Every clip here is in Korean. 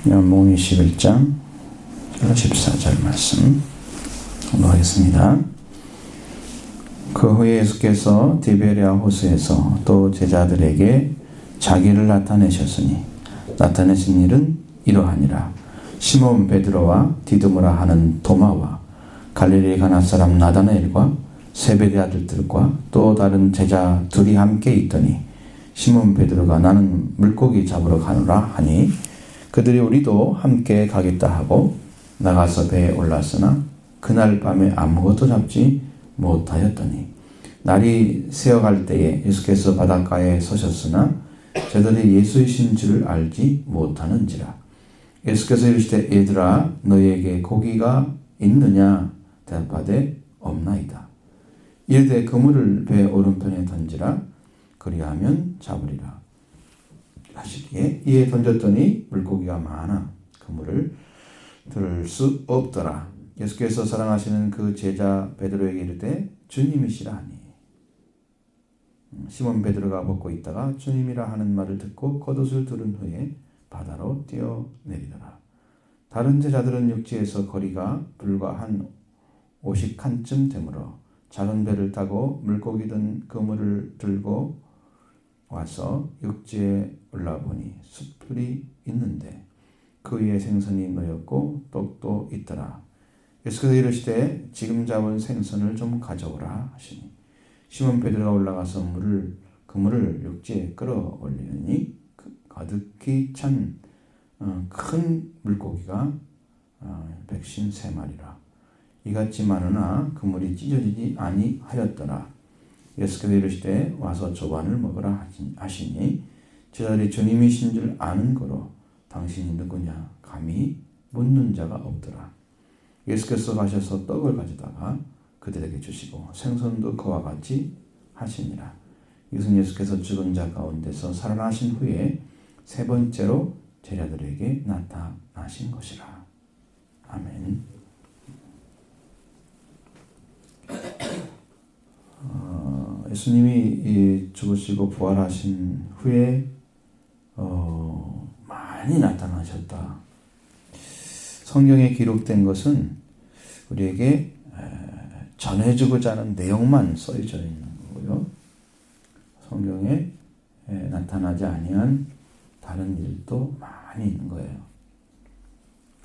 요한복음 21장 14절 말씀 공부하겠습니다. 그 후에 예수께서 디베랴 호수에서 또 제자들에게 자기를 나타내셨으니 나타내신 일은 이러하니라. 시몬 베드로와 디두무라 하는 도마와 갈릴리 가나 사람 나다나엘과 세베대 아들들과 또 다른 제자 둘이 함께 있더니 시몬 베드로가 나는 물고기 잡으러 가노라 하니 그들이 우리도 함께 가겠다 하고 나가서 배에 올랐으나 그날 밤에 아무것도 잡지 못하였더니 날이 새어갈 때에 예수께서 바닷가에 서셨으나 저들이 예수이신 줄을 알지 못하는지라. 예수께서 이르시되 얘들아 너희에게 고기가 있느냐 대답하되 없나이다. 이르되 그물을 배 오른편에 던지라 그리하면 잡으리라 하시기에 이에 던졌더니 물고기가 많아 그물을 들 수 없더라. 예수께서 사랑하시는 그 제자 베드로에게 이르되 주님이시라 하니 시몬 베드로가 벗고 있다가 주님이라 하는 말을 듣고 겉옷을 두른 후에 바다로 뛰어내리더라. 다른 제자들은 육지에서 거리가 불과 한 50칸쯤 되므로 작은 배를 타고 물고기 든 그물을 들고 와서 육지에 올라보니 숯불이 있는데 그 위에 생선이 놓였고 떡도 있더라. 예수께서 이르시되 지금 잡은 생선을 좀 가져오라 하시니 시몬 베드로가 올라가서 그물을 육지에 끌어올리니 가득히 찬 큰 물고기가 153마리라. 이같이 많으나 그물이 찢어지지 아니하였더라. 예수께서 이르시되 와서 조반을 먹으라 하시니 제자들이 주님이신 줄 아는 거로 당신이 누구냐 감히 묻는 자가 없더라. 예수께서 가셔서 떡을 가져다가 그들에게 주시고 생선도 그와 같이 하시니라. 이것은 예수께서 죽은 자 가운데서 살아나신 후에 세 번째로 제자들에게 나타나신 것이라. 아멘. 예수님이 죽으시고 부활하신 후에 많이 나타나셨다. 성경에 기록된 것은 우리에게 전해주고자 하는 내용만 써져 있는 거고요. 성경에 나타나지 아니한 다른 일도 많이 있는 거예요.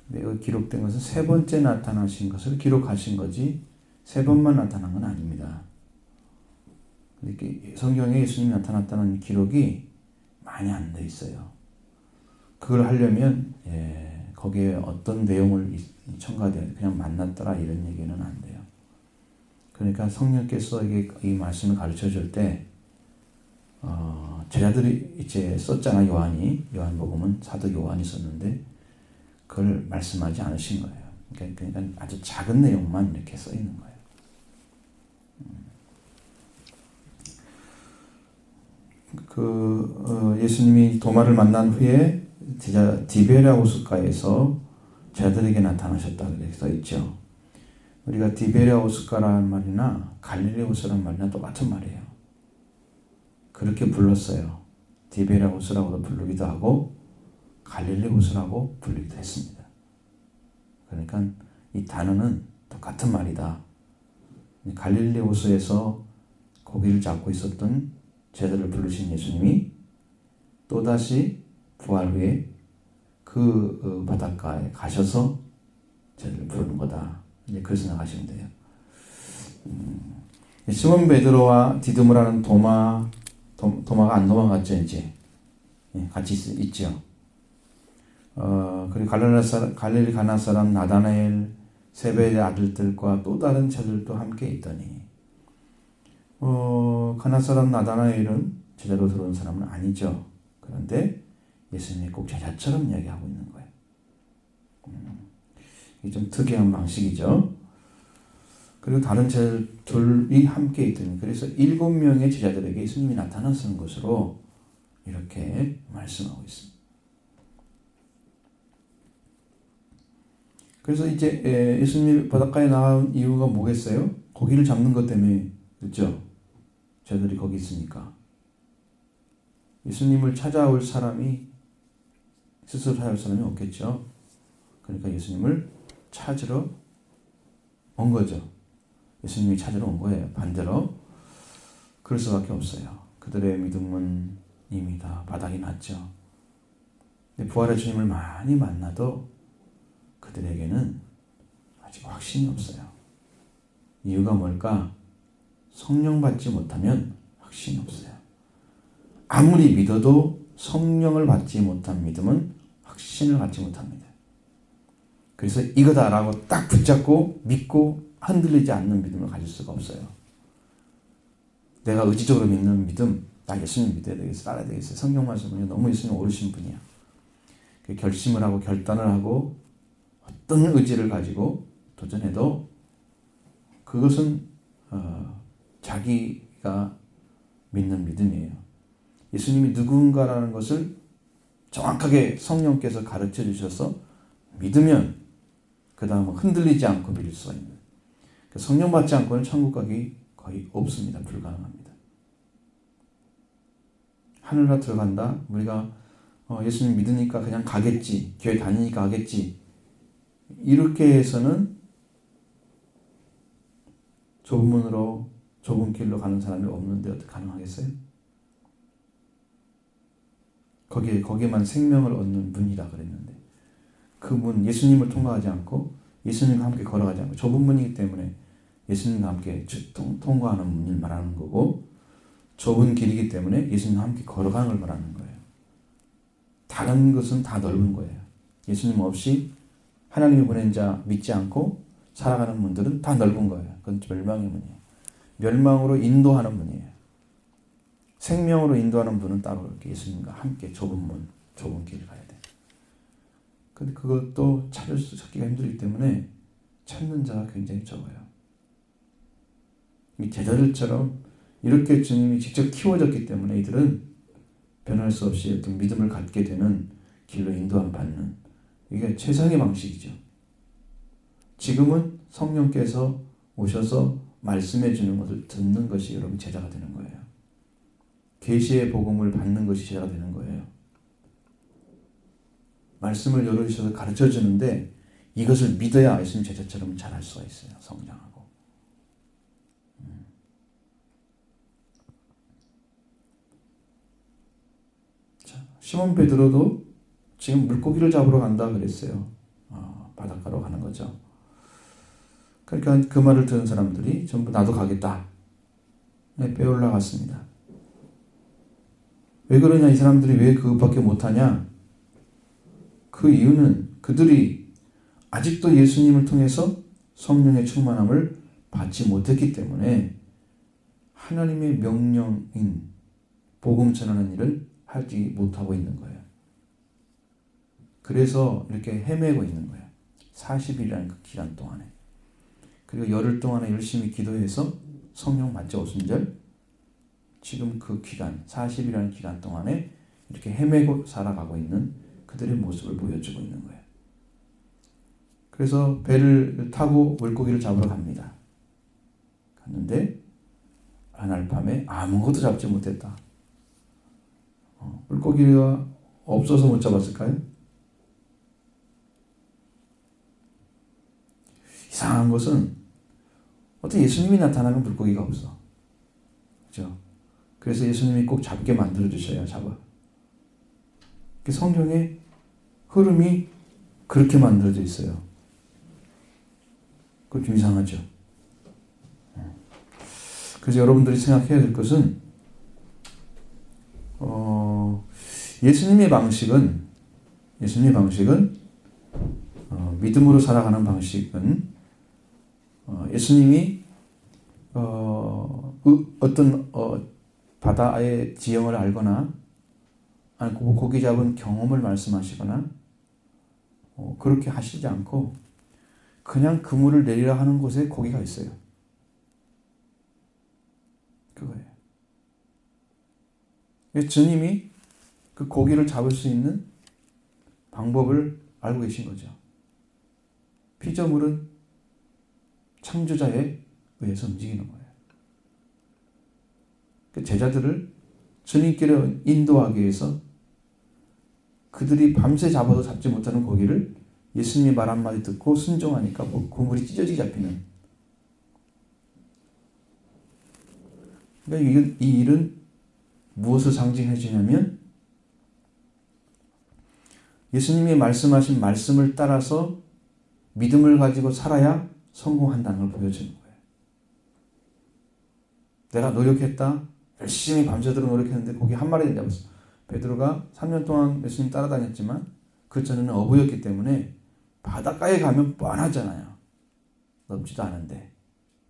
근데 기록된 것은 세 번째 나타나신 것을 기록하신 거지 세 번만 나타난 건 아닙니다. 이렇게 성경에 예수님이 나타났다는 기록이 많이 안 돼 있어요. 그걸 하려면 거기에 어떤 내용을 첨가되어 그냥 만났더라 이런 얘기는 안 돼요. 그러니까 성령께서 이 말씀을 가르쳐 줄 때 제자들이 이제 썼잖아. 요한복음은 사도 요한이 썼는데 그걸 말씀하지 않으신 거예요. 그러니까 아주 작은 내용만 이렇게 써 있는 거예요. 예수님이 도마를 만난 후에 디베랴 호숫가에서 제자들에게 나타나셨다 그렇게 써 있죠. 우리가 디베랴 호숫가라는 말이나 갈릴리 호수라는 말이나 똑같은 말이에요. 그렇게 불렀어요. 디베랴 호수라고도 부르기도 하고 갈릴리 호수라고 부르기도 했습니다. 그러니까 이 단어는 똑같은 말이다. 갈릴리 호수에서 고기를 잡고 있었던 제자들을 부르신 예수님이 또다시 부활 후에 그 바닷가에 가셔서 제자들을 부르는 거다. 이제 그렇게 생각하시면 돼요. 시몬 베드로와 디두무라는 도마가 안 도망갔죠, 이제. 같이 있죠. 그리고 갈릴리 가나 사람 나다나엘, 세베대 아들들과 또 다른 제자들도 함께 있더니, 가나 사람 나다나엘은 제자로 들어온 사람은 아니죠. 그런데 예수님이 꼭 제자처럼 이야기하고 있는 거예요. 이게 좀 특이한 방식이죠. 그리고 다른 제자들이 함께 있더니 그래서 7명의 제자들에게 예수님이 나타나시는 것으로 이렇게 말씀하고 있습니다. 그래서 이제 예수님이 바닷가에 나온 이유가 뭐겠어요? 고기를 잡는 것 때문에 그렇죠? 제자들이 거기 있으니까. 예수님을 찾아올 사람이 스스로 찾아올 사람이 없겠죠. 그러니까 예수님을 찾으러 온 거죠. 예수님이 찾으러 온 거예요. 반대로 그럴 수밖에 없어요. 그들의 믿음은 이미 다 바닥이 났죠. 근데 부활의 주님을 많이 만나도 그들에게는 아직 확신이 없어요. 이유가 뭘까? 성령 받지 못하면 확신이 없어요. 아무리 믿어도 성령을 받지 못한 믿음은 확신을 갖지 못합니다. 그래서 이거다라고 딱 붙잡고 믿고 흔들리지 않는 믿음을 가질 수가 없어요. 내가 의지적으로 믿는 믿음, 나 예수님 믿어야 되겠어, 따라야 되겠어. 성경 말씀은 너무 예수님 오르신 분이야. 결심을 하고 결단을 하고 어떤 의지를 가지고 도전해도 그것은 자기가 믿는 믿음이에요. 예수님이 누군가라는 것을 정확하게 성령께서 가르쳐 주셔서 믿으면 그 다음은 흔들리지 않고 믿을 수가 있는. 성령 받지 않고는 천국 가기 거의 없습니다. 불가능합니다. 하늘나라 들어간다? 우리가 예수님 믿으니까 그냥 가겠지. 교회 다니니까 가겠지. 이렇게 해서는 좁은 문으로 좁은 길로 가는 사람이 없는데 어떻게 가능하겠어요? 거기에만 생명을 얻는 문이라 그랬는데 그 문, 예수님을 통과하지 않고 예수님과 함께 걸어가지 않고 좁은 문이기 때문에 예수님과 함께 통과하는 문을 말하는 거고 좁은 길이기 때문에 예수님과 함께 걸어가는 걸 말하는 거예요. 다른 것은 다 넓은 거예요. 예수님 없이 하나님이 보낸 자 믿지 않고 살아가는 문들은 다 넓은 거예요. 그건 멸망의 문이에요. 멸망으로 인도하는 문이에요. 생명으로 인도하는 문은 따로 이렇게 예수님과 함께 좁은 문, 좁은 길을 가야 돼요. 근데 그것도 찾기가 힘들기 때문에 찾는 자가 굉장히 적어요. 이 제자들처럼 이렇게 주님이 직접 키워졌기 때문에 이들은 변할 수 없이 어떤 믿음을 갖게 되는 길로 인도함 받는 이게 최상의 방식이죠. 지금은 성령께서 오셔서 말씀해 주는 것을 듣는 것이 여러분 제자가 되는 거예요. 계시의 복음을 받는 것이 제자가 되는 거예요. 말씀을 열어주셔서 가르쳐 주는데 이것을 믿어야 예수님 제자처럼 잘할 수가 있어요. 성장하고. 자, 시몬 베드로도 지금 물고기를 잡으러 간다 그랬어요. 바닷가로 가는 거죠. 그러니까 그 말을 들은 사람들이 전부 나도 가겠다. 배 올라갔습니다. 왜 그러냐? 이 사람들이 왜 그것밖에 못하냐? 그 이유는 그들이 아직도 예수님을 통해서 성령의 충만함을 받지 못했기 때문에 하나님의 명령인 복음 전하는 일을 하지 못하고 있는 거예요. 그래서 이렇게 헤매고 있는 거예요. 40일이라는 그 기간 동안에. 그리고 열흘 동안에 열심히 기도해서 성령 받지 오순절 지금 그 기간 40일이라는 기간 동안에 이렇게 헤매고 살아가고 있는 그들의 모습을 보여주고 있는 거예요. 그래서 배를 타고 물고기를 잡으러 갑니다. 갔는데 그날 밤에 아무것도 잡지 못했다. 물고기가 없어서 못 잡았을까요? 이상한 것은 어떤 예수님이 나타나면 물고기가 없어. 그렇죠? 그래서 예수님이 꼭 잡게 만들어 주셔야 잡아. 성경의 흐름이 그렇게 만들어져 있어요. 그거 좀 이상하죠? 그래서 여러분들이 생각해야 될 것은 예수님의 방식은 믿음으로 살아가는 방식은 예수님이 어떤 바다의 지형을 알거나 아니 고기 잡은 경험을 말씀하시거나 그렇게 하시지 않고 그냥 그물을 내리라 하는 곳에 고기가 있어요. 그거예요. 주님이 그 고기를 잡을 수 있는 방법을 알고 계신 거죠. 피조물은 창조자에 의해서 움직이는 거예요. 제자들을 주님께로 인도하기 위해서 그들이 밤새 잡아도 잡지 못하는 고기를 예수님이 말 한마디 듣고 순종하니까 뭐 그물이 찢어지게 잡히는. 그러니까 이 일은 무엇을 상징해 주냐면 예수님이 말씀하신 말씀을 따라서 믿음을 가지고 살아야 성공한다는 걸 보여주는 거예요. 내가 노력했다. 열심히 밤새도록 노력했는데 고기 한 마리 잡았어. 베드로가 3년 동안 예수님 따라다녔지만 그 전에는 어부였기 때문에 바닷가에 가면 뻔하잖아요. 넓지도 않은데.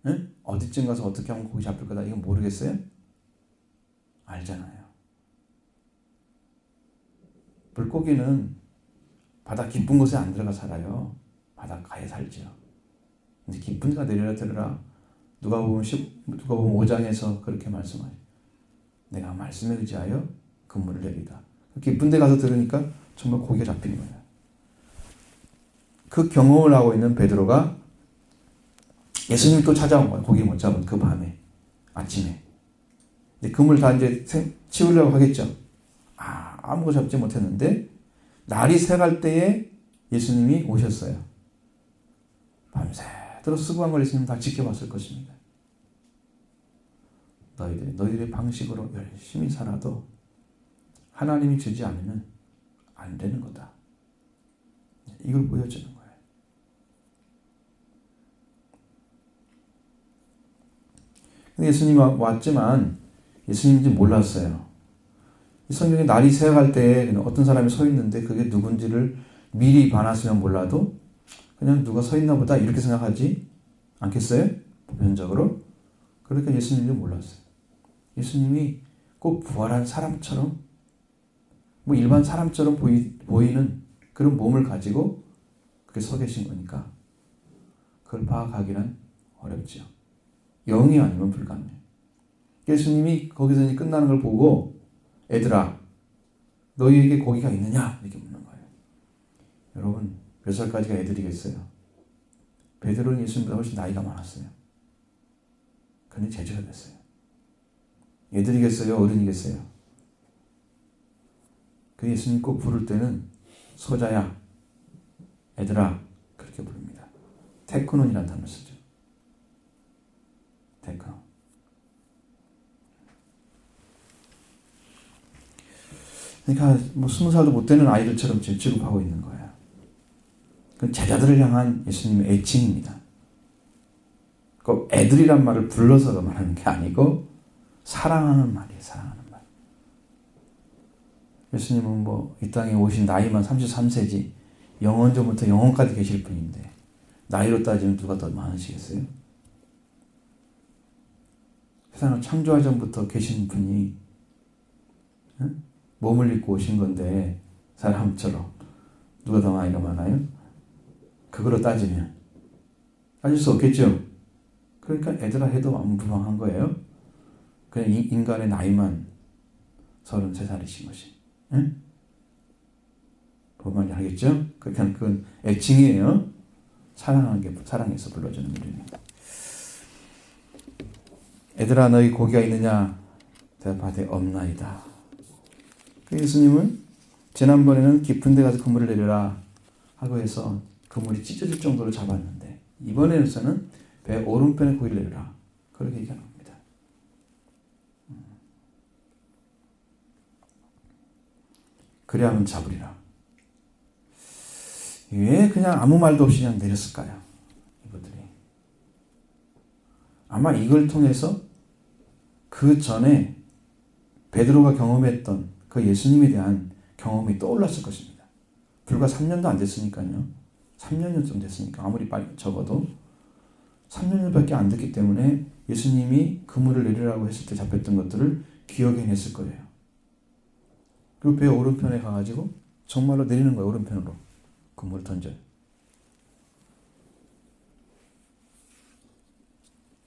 응? 어디쯤 가서 어떻게 하면 고기 잡힐 거다. 이건 모르겠어요? 알잖아요. 물고기는 바다 깊은 곳에 안 들어가 살아요. 바닷가에 살죠. 근데 깊은 데가 내려라 들어라. 누가 보면 5장에서 그렇게 말씀하죠. 내가 말씀에 의지하여 그물을 내리다. 깊은 데 가서 들으니까 정말 고기가 잡히는 거예요. 그 경험을 하고 있는 베드로가 예수님이 또 찾아온 거예요. 고기 못 잡은 그 밤에, 아침에. 근데 그물 다 이제 치우려고 하겠죠. 아무것도 잡지 못했는데 날이 새갈 때에 예수님이 오셨어요. 밤새도록 수고한 걸 예수님 다 지켜봤을 것입니다. 너희들의 방식으로 열심히 살아도 하나님이 주지 않으면 안 되는 거다. 이걸 보여주는 거예요. 근데 예수님이 왔지만 예수님인지 몰랐어요. 이 성경에 날이 새어갈 때 어떤 사람이 서 있는데 그게 누군지를 미리 봐놨으면 몰라도 그냥 누가 서 있나 보다 이렇게 생각하지 않겠어요? 보편적으로. 그러니까 예수님인지 몰랐어요. 예수님이 꼭 부활한 사람처럼 뭐 일반 사람처럼 보이는 그런 몸을 가지고 그렇게 서 계신 거니까 그걸 파악하기는 어렵죠. 영이 아니면 불가능해요. 예수님이 거기서 이제 끝나는 걸 보고 애들아 너희에게 고기가 있느냐? 이렇게 묻는 거예요. 여러분 몇 살까지가 애들이겠어요? 베드로는 예수님보다 훨씬 나이가 많았어요. 그런데 제자가 됐어요. 애들이겠어요? 어른이겠어요? 그 예수님 꼭 부를 때는 소자야, 애들아 그렇게 부릅니다. 테크논이라는 단어를 쓰죠. 테크논. 그러니까 뭐 20살도 못 되는 아이들처럼 지금 취급하고 있는 거예요. 그건 제자들을 향한 예수님의 애칭입니다. 그 애들이란 말을 불러서 말하는 게 아니고 사랑하는 말이에요. 사랑하는 말. 예수님은 뭐 이 땅에 오신 나이만 33세지 영원전부터 영원까지 계실 분인데 나이로 따지면 누가 더 많으시겠어요? 세상을 창조하기 전부터 계신 분이 몸을 입고 오신 건데 사람처럼 누가 더 나이가 많아요? 그거로 따지면 따질 수 없겠죠. 그러니까 애들아 해도 무방한 거예요. 그냥 인간의 나이만 33살이신 것이. 응? 뭔 말인지 알겠죠? 그건 애칭이에요. 사랑하는 게 사랑해서 불러주는 이름입니다. 애들아 너희 고기가 있느냐? 대답하되 없나이다. 그 예수님은 지난번에는 깊은 데 가서 그물을 내려라 하고 해서 그물이 찢어질 정도로 잡았는데 이번에는 배 오른편에 고기를 내려라 그렇게 얘기하는 겁니다. 그래야 하면 잡으리라. 왜 그냥 아무 말도 없이 그냥 내렸을까요? 이분들이. 아마 이걸 통해서 그 전에 베드로가 경험했던 그 예수님에 대한 경험이 떠올랐을 것입니다. 불과 3년도 안 됐으니까요. 3년 좀 됐으니까 아무리 빨리 적어도 3년밖에 안 됐기 때문에 예수님이 그물을 내리라고 했을 때 잡혔던 것들을 기억해냈을 거예요. 그리고 배 오른편에 가가지고 정말로 내리는 거예요. 오른편으로. 그물을 던져요.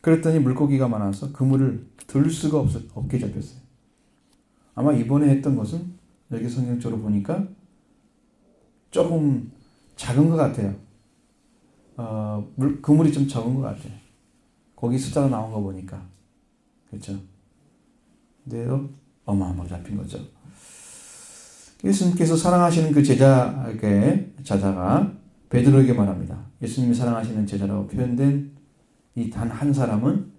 그랬더니 물고기가 많아서 그물을 들 수가 없게 잡혔어요. 아마 이번에 했던 것은 여기 성경적으로 보니까 조금 작은 것 같아요. 그물이 좀 적은 것 같아요. 거기 숫자가 나온 거 보니까. 그렇죠? 근데도 어마어마하게 잡힌 거죠. 예수님께서 사랑하시는 그 제자가 베드로에게 말합니다. 예수님이 사랑하시는 제자라고 표현된 이 단 한 사람은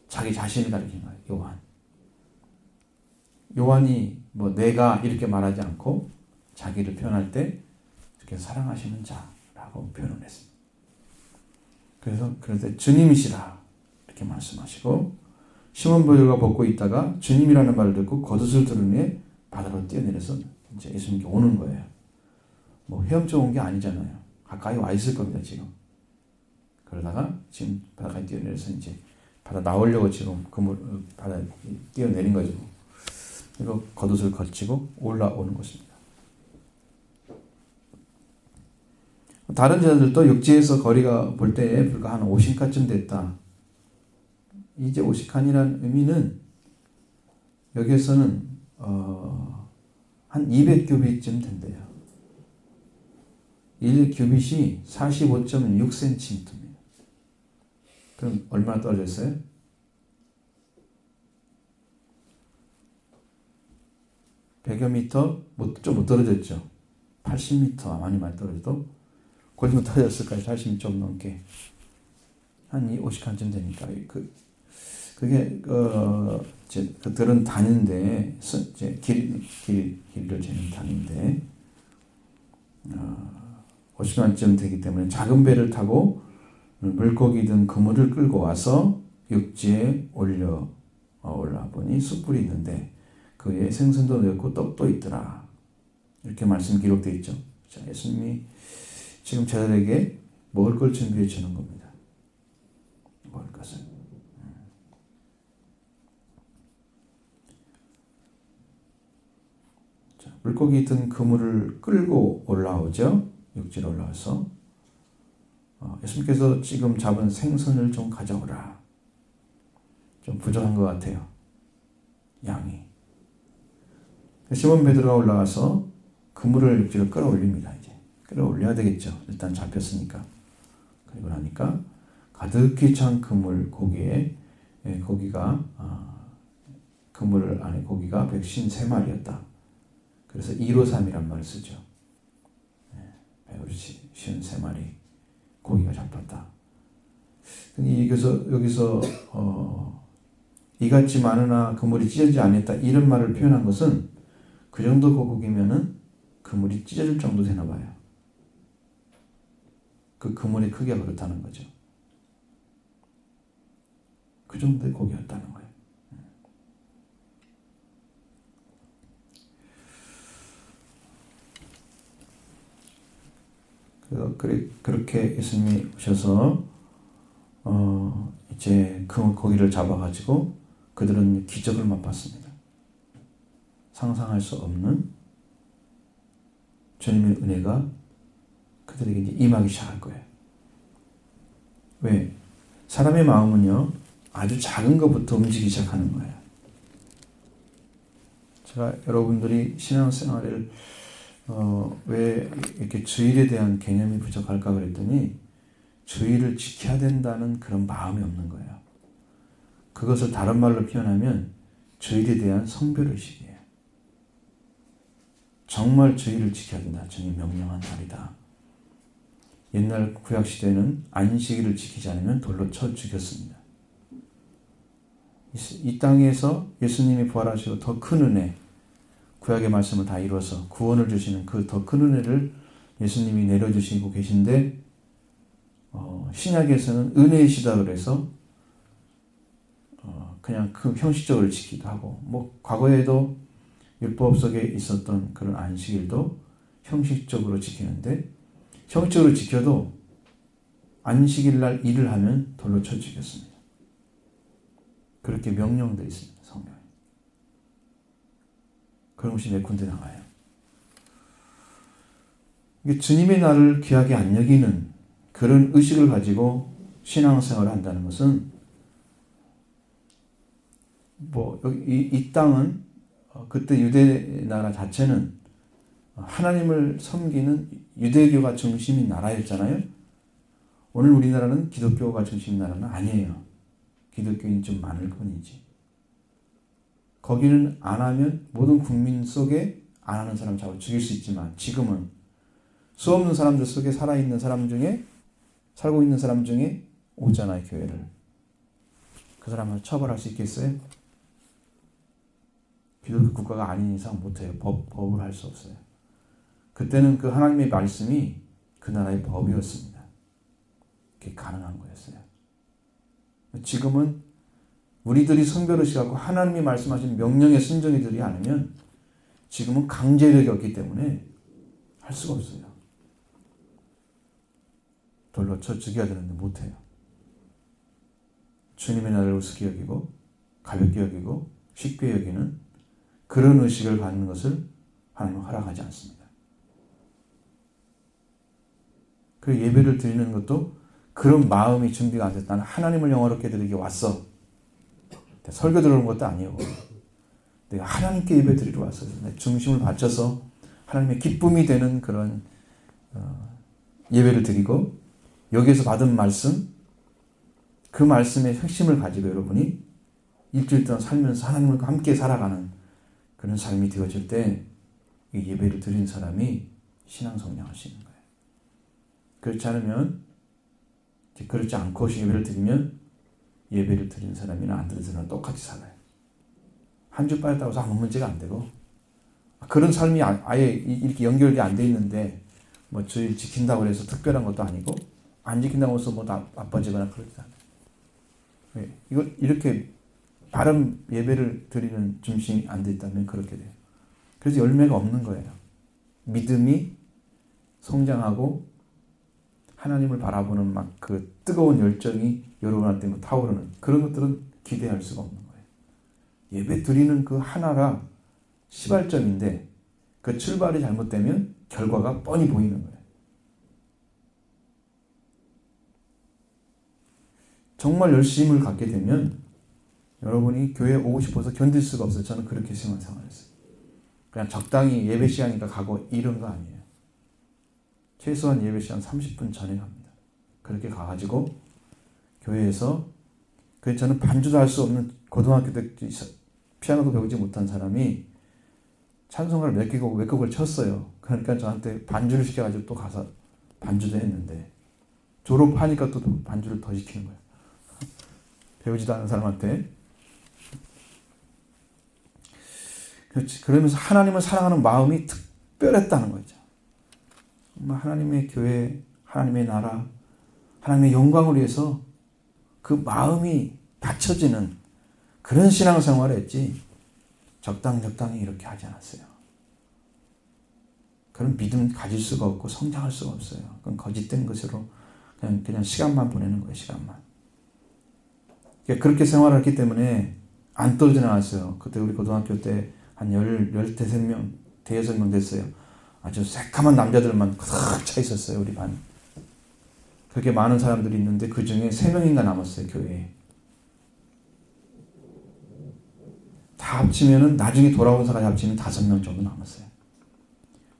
자기 자신을 가리킨 거예요. 요한이 뭐 내가 이렇게 말하지 않고 자기를 표현할 때 이렇게 사랑하시는 자라고 표현을 했습니다. 그래서 그럴 때 주님이시라 이렇게 말씀하시고, 시몬 베드로가 벗고 있다가 주님이라는 말을 듣고 겉옷을 두른 후에 바다로 뛰어내려서 이제 예수님께 오는 거예요. 뭐 헤엄쳐 온 게 아니잖아요. 가까이 와 있을 겁니다, 지금. 그러다가 지금 바다까지 뛰어내려서 이제 바다 나오려고 지금 바다에 뛰어내린 거죠. 그리고 겉옷을 걸치고 올라오는 것입니다. 다른 제자들도 육지에서 거리가 볼 때에 불과 한 50칸쯤 됐다. 이제 50칸이라는 의미는 여기에서는 한 200규빗쯤 된대요. 1규빗이 45.6cm입니다. 그럼 얼마나 떨어졌어요? 100여 미터? 좀 못 떨어졌죠. 80m 많이 떨어져도 그 정도 떨어졌을까요? 80m 좀 넘게. 한 50칸쯤 되니까. 그게 그들은 단인데, 길이를 재는 단인데 50칸쯤 되기 때문에 작은 배를 타고 물고기 든 그물을 끌고 와서 육지에 올라보니 숯불이 있는데 그 위에 생선도 넣고 떡도 있더라. 이렇게 말씀 기록되어 있죠. 자, 예수님이 지금 제자들에게 먹을 걸 준비해 주는 겁니다. 먹을 것을. 자, 물고기 든 그물을 끌고 올라오죠. 육지로 올라와서 예수님께서 지금 잡은 생선을 좀 가져오라. 좀 부족한 것 같아요. 양이. 시몬 베드로가 올라와서 그물을 육지로 끌어올립니다. 이제 끌어올려야 되겠죠. 일단 잡혔으니까. 그리고 나니까 가득히 찬 그물 고기에 고기가 그물 안에 고기가 153마리였다. 그래서 153이란 말을 쓰죠. 153마리 고기가 잡혔다. 여기서 이같이 많으나 그물이 찢어지지 않았다 이런 말을 표현한 것은 그 정도 고기면은 그물이 찢어질 정도 되나 봐요. 그 그물의 크기가 그렇다는 거죠. 그 정도의 고기였다는 거예요. 그렇게 예수님이 오셔서 이제 그 고기를 잡아가지고 그들은 기적을 맛봤습니다. 상상할 수 없는 주님의 은혜가 그들에게 이제 임하기 시작할 거예요. 왜? 사람의 마음은요, 아주 작은 것부터 움직이기 시작하는 거예요. 제가 여러분들이 신앙생활을 왜 이렇게 주일에 대한 개념이 부족할까 그랬더니 주일을 지켜야 된다는 그런 마음이 없는 거예요. 그것을 다른 말로 표현하면 주일에 대한 성별의식이에요. 정말 주일을 지켜야 된다. 주님 명령한 날이다. 옛날 구약시대는 안식일을 지키지 않으면 돌로 쳐 죽였습니다. 이 땅에서 예수님이 부활하시고 더 큰 은혜, 구약의 말씀을 다 이루어서 구원을 주시는 그 더 큰 은혜를 예수님이 내려주시고 계신데 신약에서는 은혜이시다 그래서 그냥 그 형식적으로 지키기도 하고, 뭐 과거에도 율법 속에 있었던 그런 안식일도 형식적으로 지키는데, 형식적으로 지켜도 안식일 날 일을 하면 돌로 쳐 죽였습니다. 그렇게 명령되어 있습니다. 성경에. 그런 것이 몇 군데 나와요. 주님의 날을 귀하게 안 여기는 그런 의식을 가지고 신앙생활을 한다는 것은 이 땅은 그때 유대 나라 자체는 하나님을 섬기는 유대교가 중심인 나라였잖아요. 오늘 우리나라는 기독교가 중심인 나라는 아니에요. 기독교인이 좀 많을 뿐이지. 거기는 안 하면 모든 국민 속에 안 하는 사람 잡아 죽일 수 있지만 지금은 수 없는 사람들 속에 살아있는 사람 중에 살고 있는 사람 중에 오잖아요. 교회를. 그 사람을 처벌할 수 있겠어요? 기독교 국가가 아닌 이상 못해요. 법을 할 수 없어요. 그때는 그 하나님의 말씀이 그 나라의 법이었습니다. 그게 가능한 거였어요. 지금은 우리들이 성별의식 갖고 하나님이 말씀하신 명령에 순종이 되지 않으면 지금은 강제력이 없기 때문에 할 수가 없어요. 돌로 쳐 죽여야 되는데 못해요. 주님의 나라를 우습게 여기고 가볍게 여기고 쉽게 여기는 그런 의식을 갖는 것을 하나님은 허락하지 않습니다. 그 예배를 드리는 것도 그런 마음이 준비가 안 됐다. 나는 하나님을 영화롭게 드리기 왔어. 설교 들어온 것도 아니에요. 내가 하나님께 예배 드리러 왔어. 내 중심을 바쳐서 하나님의 기쁨이 되는 그런 예배를 드리고 여기에서 받은 말씀, 그 말씀의 핵심을 가지고 여러분이 일주일 동안 살면서 하나님과 함께 살아가는 그런 삶이 되어질 때 이 예배를 드린 사람이 신앙 성장할 수 있는 거예요. 그렇지 않으면, 그렇지 않고 예배를 드리면 예배를 드린 사람이나 안 드린 사람은 똑같이 살아요. 한 주 빠졌다고 해서 아무 문제가 안 되고, 그런 삶이 아예 이렇게 연결이 안 돼 있는데 뭐 주일 지킨다고 해서 특별한 것도 아니고 안 지킨다고 해서 뭐 나빠지거나 그러지 않아요. 이걸 이렇게 바른 예배를 드리는 중심이 안 돼 있다면 그렇게 돼요. 그래서 열매가 없는 거예요. 믿음이 성장하고 하나님을 바라보는 막 그 뜨거운 열정이 여러분한테 타오르는 그런 것들은 기대할 수가 없는 거예요. 예배 드리는 그 하나가 시발점인데 그 출발이 잘못되면 결과가 뻔히 보이는 거예요. 정말 열심을 갖게 되면 여러분이 교회에 오고 싶어서 견딜 수가 없어요. 저는 그렇게 생활했어요. 그냥 적당히 예배 시간이니까 가고 이런 거 아니에요. 최소한 예배 시간 30분 전에 갑니다. 그렇게 가가지고 교회에서 그래서 저는 반주도 할 수 없는 고등학교 때 피아노도 배우지 못한 사람이 찬송가를 몇 곡을 쳤어요. 그러니까 저한테 반주를 시켜가지고 또 가서 반주도 했는데 졸업하니까 또 반주를 더 시키는 거예요. 배우지도 않은 사람한테. 그렇지. 그러면서 하나님을 사랑하는 마음이 특별했다는 거죠. 하나님의 교회, 하나님의 나라, 하나님의 영광을 위해서 그 마음이 받쳐지는 그런 신앙생활을 했지 적당히 이렇게 하지 않았어요. 그런 믿음 가질 수가 없고 성장할 수가 없어요. 그건 거짓된 것으로 그냥 시간만 보내는 거예요. 시간만. 그렇게 생활을 했기 때문에 안 떨어져 나왔어요. 그때 우리 고등학교 때 한 13명, 대여섯 명 됐어요. 아주 새카만 남자들만 꽉 차 있었어요. 우리 반. 그렇게 많은 사람들이 있는데 그 중에 3명인가 남았어요. 교회에. 다 합치면은 나중에 돌아온 사람이 합치면 5명 정도 남았어요.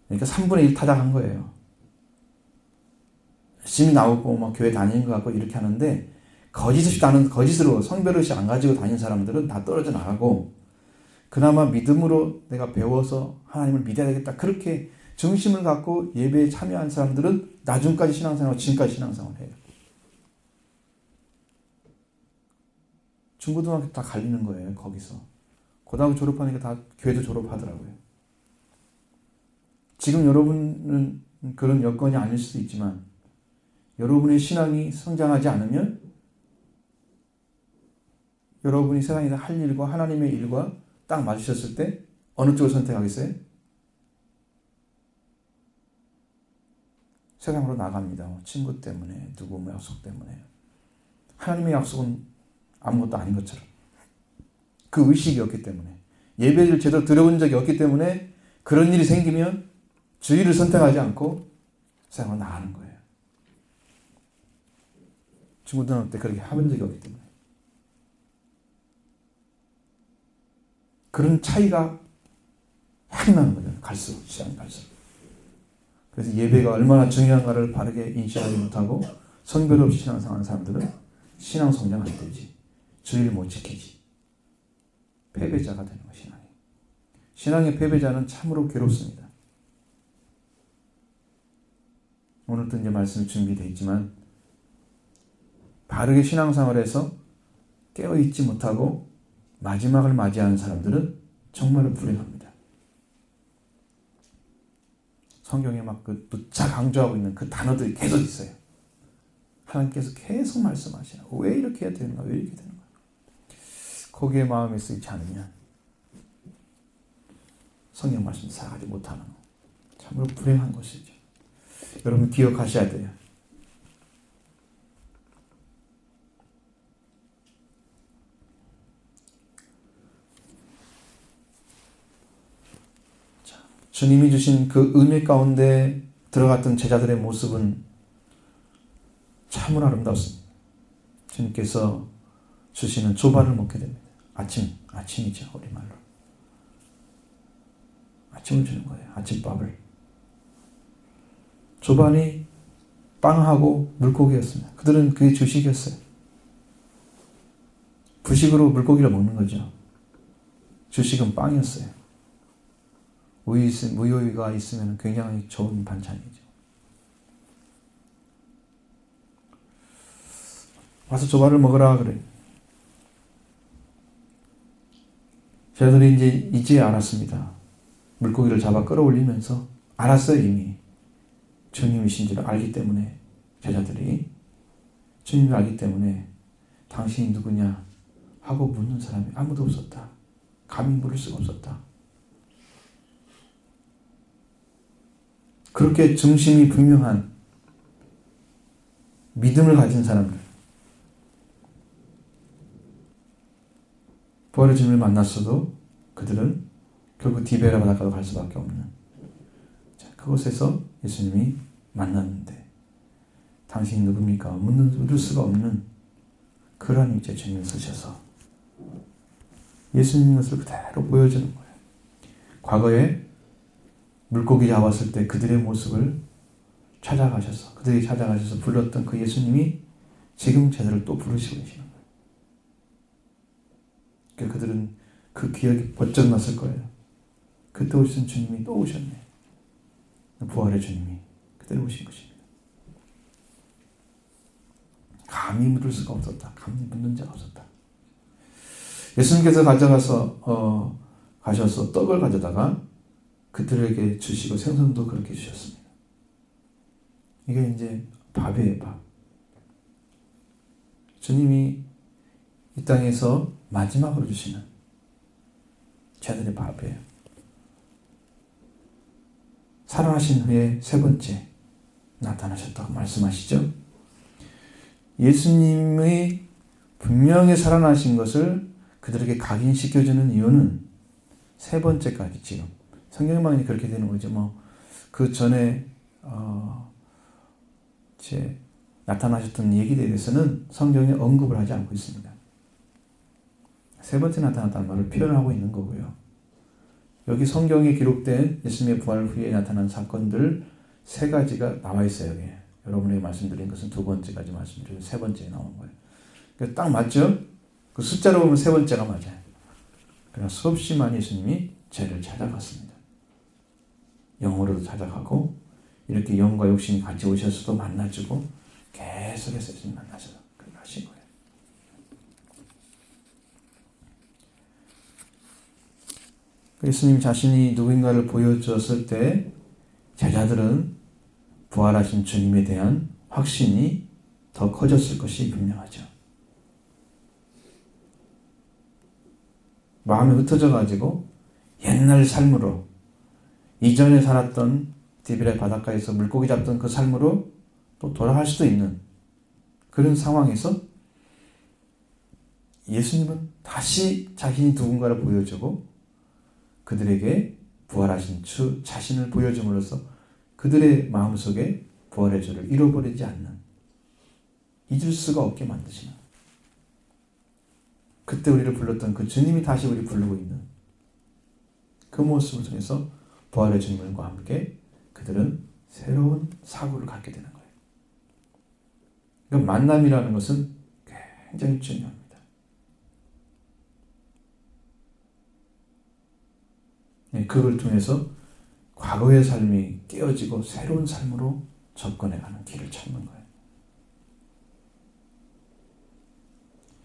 그러니까 3분의 1 타작한 거예요. 열심히 나오고 막 교회 다니는 것 같고 이렇게 하는데 거짓으로 성별의식 안 가지고 다니는 사람들은 다 떨어져 나가고 그나마 믿음으로 내가 배워서 하나님을 믿어야 되겠다. 그렇게 중심을 갖고 예배에 참여한 사람들은 나중까지 신앙생활, 지금까지 신앙생활을 해요. 중고등학교 다 갈리는 거예요. 거기서. 고등학교 졸업하니까 다 교회도 졸업하더라고요. 지금 여러분은 그런 여건이 아닐 수도 있지만 여러분의 신앙이 성장하지 않으면 여러분이 세상에서 할 일과 하나님의 일과 딱 맞으셨을 때 어느 쪽을 선택하겠어요? 세상으로 나갑니다. 친구 때문에, 누구 약속 때문에. 하나님의 약속은 아무것도 아닌 것처럼. 그 의식이 없기 때문에. 예배를 제대로 드려본 적이 없기 때문에 그런 일이 생기면 주의를 선택하지 않고 세상으로 나가는 거예요. 친구들한테 때 그렇게 해본 적이 없기 때문에. 그런 차이가 많이 나는 거죠. 갈수록, 시간이 갈수록. 그래서 예배가 얼마나 중요한가를 바르게 인식하지 못하고 성별 없이 신앙생활하는 사람들은 신앙 성장 안 되지. 주의를 못 지키지. 패배자가 되는 거 신앙이. 신앙의 패배자는 참으로 괴롭습니다. 오늘도 이제 말씀이 준비되어 있지만 바르게 신앙생활에서 깨어있지 못하고 마지막을 맞이하는 사람들은 정말로 불행합니다. 성경에 막 누차 강조하고 있는 그 단어들이 계속 있어요. 하나님께서 계속 말씀하시나 왜 이렇게 해야 되는가, 왜 이렇게 되는가. 거기에 마음이 쓰이지 않으면 성경 말씀 살아가지 못하는 거, 참으로 불행한 것이죠. 여러분 기억하셔야 돼요. 주님이 주신 그 은혜 가운데 들어갔던 제자들의 모습은 참으로 아름답습니다. 주님께서 주시는 조반을 먹게 됩니다. 아침이죠, 우리말로. 아침을 주는 거예요. 아침밥을. 조반이 빵하고 물고기였습니다. 그들은 그게 주식이었어요. 부식으로 물고기를 먹는 거죠. 주식은 빵이었어요. 무효가 있으면 굉장히 좋은 반찬이죠. 와서 조반을 먹으라 그래. 제자들이 이제 알았습니다. 물고기를 잡아 끌어올리면서 알았어요. 이미 주님이신 줄 알기 때문에 제자들이 주님을 알기 때문에 당신이 누구냐 하고 묻는 사람이 아무도 없었다. 감히 물을 수가 없었다. 그렇게 중심이 분명한 믿음을 가진 사람들, 부활의 주님을 만났어도 그들은 결국 디베라 바닷가로 갈 수밖에 없는, 그곳에서 예수님이 만났는데 당신이 누굽니까? 묻을 수가 없는 그러한 이제 주님을 쓰셔서 예수님 것을 그대로 보여주는 거예요. 과거에 물고기 잡았을 때 그들의 모습을 찾아가셔서, 그들이 찾아가셔서 불렀던 그 예수님이 지금 제자를 또 부르시고 계시는 거예요. 그러니까 그들은 그 기억이 번쩍 났을 거예요. 그때 오신 주님이 또 오셨네. 부활의 주님이 그대로 오신 것입니다. 감히 묻을 수가 없었다. 감히 묻는 자가 없었다. 예수님께서 가셔서 떡을 가져다가 그들에게 주시고 생선도 그렇게 주셨습니다. 이게 이제 밥이에요, 밥. 주님이 이 땅에서 마지막으로 주시는 제자들의 밥이에요. 살아나신 후에 세 번째 나타나셨다고 말씀하시죠. 예수님의 분명히 살아나신 것을 그들에게 각인시켜주는 이유는 세 번째까지 지금 성경에만 그렇게 되는 거죠. 그 전에 나타나셨던 얘기에 대해서는 성경에 언급을 하지 않고 있습니다. 세 번째 나타났다는 말을 표현하고 있는 거고요. 여기 성경에 기록된 예수님의 부활 후에 나타난 사건들 세 가지가 나와 있어요. 여기. 여러분에게 말씀드린 것은 두 번째까지 말씀드리고 세 번째에 나온 거예요. 그러니까 딱 맞죠? 그 숫자로 보면 세 번째가 맞아요. 그러나 수없이 많은 예수님이 죄를 찾아갔습니다. 영으로도 찾아가고 이렇게 영과 욕심이 같이 오셔서도 만나주고 계속해서 예수님 만나셔서 그렇게 하신 거예요. 예수님 자신이 누구인가를 보여주었을 때 제자들은 부활하신 주님에 대한 확신이 더 커졌을 것이 분명하죠. 마음이 흩어져 가지고 옛날 삶으로, 이전에 살았던 디베랴 바닷가에서 물고기 잡던 그 삶으로 또 돌아갈 수도 있는 그런 상황에서 예수님은 다시 자신이 누군가를 보여주고 그들에게 부활하신 주 자신을 보여줌으로써 그들의 마음속에 부활의 주를 잃어버리지 않는, 잊을 수가 없게 만드시는, 그때 우리를 불렀던 그 주님이 다시 우리 부르고 있는 그 모습을 통해서 부활의 주님과 함께 그들은 새로운 사고를 갖게 되는 거예요. 그러니까 만남이라는 것은 굉장히 중요합니다. 그걸 통해서 과거의 삶이 깨어지고 새로운 삶으로 접근해가는 길을 찾는 거예요.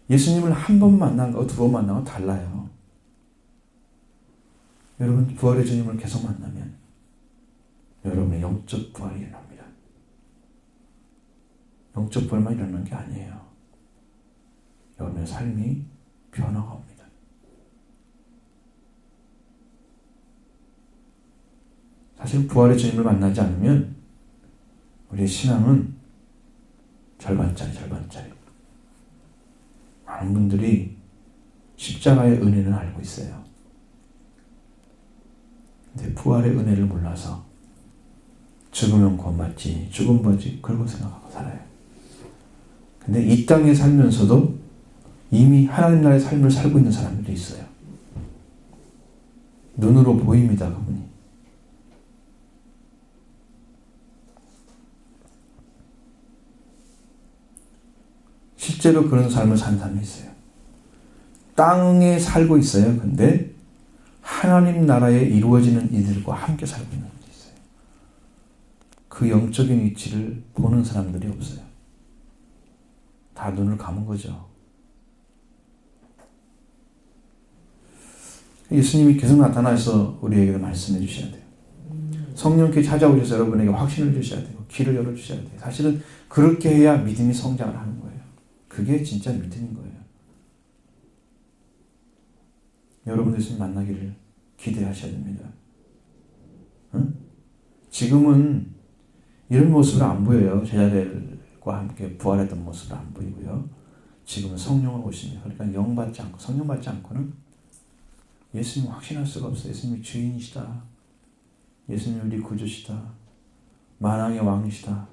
예수님을 한 번 만난 거, 두 번 만나고 달라요. 여러분 부활의 주님을 계속 만나면 여러분의 영적 부활이 일어납니다. 영적 부활만 일어나는 게 아니에요. 여러분의 삶이 변화가 옵니다. 사실 부활의 주님을 만나지 않으면 우리의 신앙은 절반짜리. 많은 분들이 십자가의 은혜는 알고 있어요. 근데 부활의 은혜를 몰라서 죽으면 구원받지, 죽으면 뭐지? 그러고 생각하고 살아요. 근데 이 땅에 살면서도 이미 하나님 나라의 삶을 살고 있는 사람들이 있어요. 눈으로 보입니다, 그분이. 실제로 그런 삶을 사는 사람이 있어요. 땅에 살고 있어요. 근데 하나님 나라에 이루어지는 이들과 함께 살고 있는 분이 있어요. 그 영적인 위치를 보는 사람들이 없어요. 다 눈을 감은 거죠. 예수님이 계속 나타나서 우리에게 말씀해 주셔야 돼요. 성령께 찾아오셔서 여러분에게 확신을 주셔야 돼요. 길을 열어주셔야 돼요. 사실은 그렇게 해야 믿음이 성장을 하는 거예요. 그게 진짜 믿음인 거예요. 여러분 예수님 만나기를 기대하셔야 됩니다. 응? 지금은 이런 모습을 안 보여요. 제자들과 함께 부활했던 모습을 안 보이고요. 지금은 성령을 오십니다. 그러니까 영 받지 않고 성령 받지 않고는 예수님 확신할 수가 없어요. 예수님이 주인이시다. 예수님이 우리 구주시다. 만왕의 왕이시다.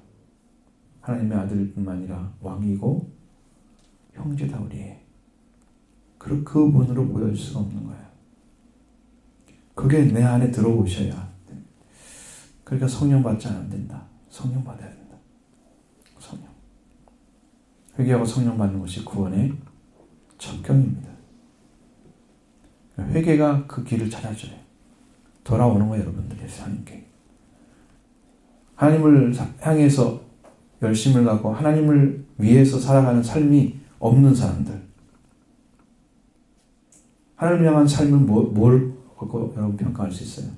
하나님의 아들뿐만 아니라 왕이고 형제다 우리. 그 분으로 보여줄 수가 없는 거예요. 그게 내 안에 들어오셔야 돼. 그러니까 성령 받지 않으면 된다. 성령 받아야 된다. 성령. 회개하고 성령 받는 것이 구원의 첫경입니다. 회개가 그 길을 찾아줘요. 돌아오는 거예요, 여러분들이 하나님께. 하나님을 향해서 열심을 갖고 하나님을 위해서 살아가는 삶이 없는 사람들. 하나님을 향한 삶은 뭘 갖고 여러분 평가할 수 있어요?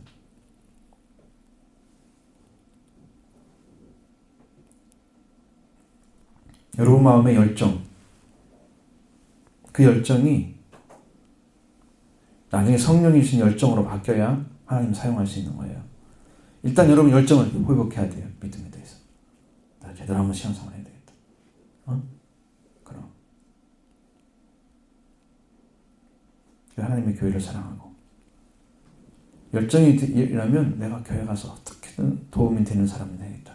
여러분 마음의 열정. 그 열정이 나중에 성령이 주신 열정으로 바뀌어야 하나님 사용할 수 있는 거예요. 일단 여러분 열정을 회복해야 돼요. 믿음에 대해서. 나 제대로 한번 신앙생활 해야 되겠다. 그럼. 하나님의 교회를 사랑하고 열정이 일어나면 내가 교회 가서 어떻게든 도움이 되는 사람이 되겠다.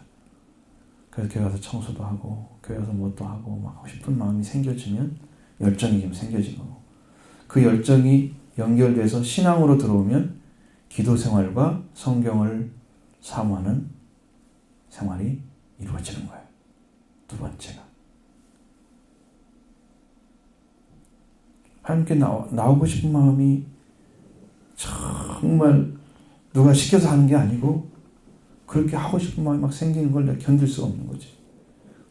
그래서 교회 가서 청소도 하고 교회 가서 뭣도 하고 막 하고 싶은 마음이 생겨지면 열정이 좀 생겨지고 그 열정이 연결돼서 신앙으로 들어오면 기도 생활과 성경을 사모하는 생활이 이루어지는 거예요. 두 번째가 하나님께 나오고 싶은 마음이 정말 누가 시켜서 하는 게 아니고 그렇게 하고 싶은 마음이 막 생기는 걸 내가 견딜 수가 없는 거지.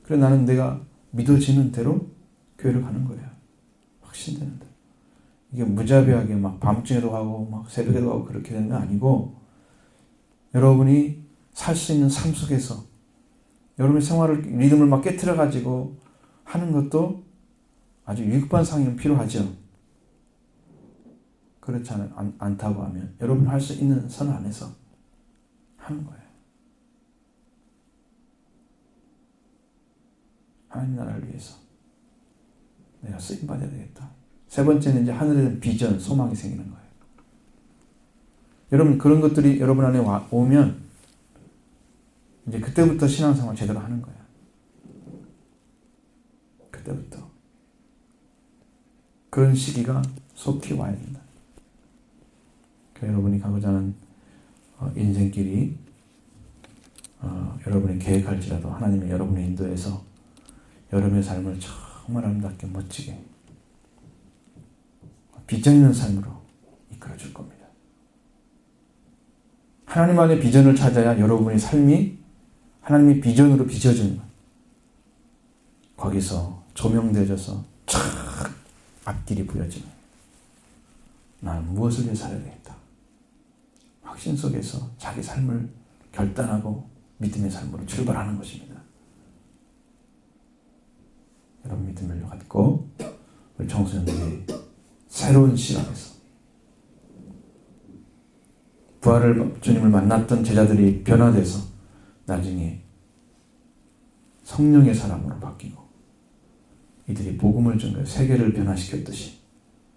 그래 나는 내가 믿어지는 대로 교회를 가는 거예요. 확신되는 대로. 이게 무자비하게 막 밤중에도 가고 막 새벽에도 가고 그렇게 되는 게 아니고 여러분이 살 수 있는 삶 속에서 여러분의 생활을 리듬을 막 깨트려 가지고 하는 것도 아주 유익한 상황이 필요하죠. 그렇지 않다고 하면 여러분 할 수 있는 선 안에서 하는 거예요. 하나님 나라를 위해서 내가 쓰임 받아야 되겠다. 세 번째는 이제 하늘에 대한 비전, 소망이 생기는 거예요. 여러분 그런 것들이 여러분 안에 오면 이제 그때부터 신앙생활 제대로 하는 거예요. 그때부터. 그런 시기가 속히 와야 된다. 여러분이 가고자 하는 인생길이 여러분이 계획할지라도 하나님이 여러분의 인도에서 여러분의 삶을 정말 아름답게 멋지게 비전 있는 삶으로 이끌어 줄 겁니다. 하나님 안에 비전을 찾아야 여러분의 삶이 하나님의 비전으로 비춰지는 거예요. 거기서 조명되어져서 촥 앞길이 보여지는 거예요. 나는 무엇을 위해 살아야 되겠다. 확신 속에서 자기 삶을 결단하고 믿음의 삶으로 출발하는 것입니다. 여러분 믿음을 갖고 우리 청소년들이 새로운 시간에서 부활을 주님을 만났던 제자들이 변화돼서 나중에 성령의 사람으로 바뀌고 이들이 복음을 전해 세계를 변화시켰듯이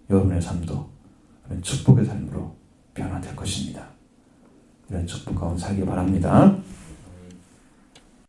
여러분의 삶도 그런 축복의 삶으로 변화될 것입니다. 이런 축복 가운데 살기 바랍니다.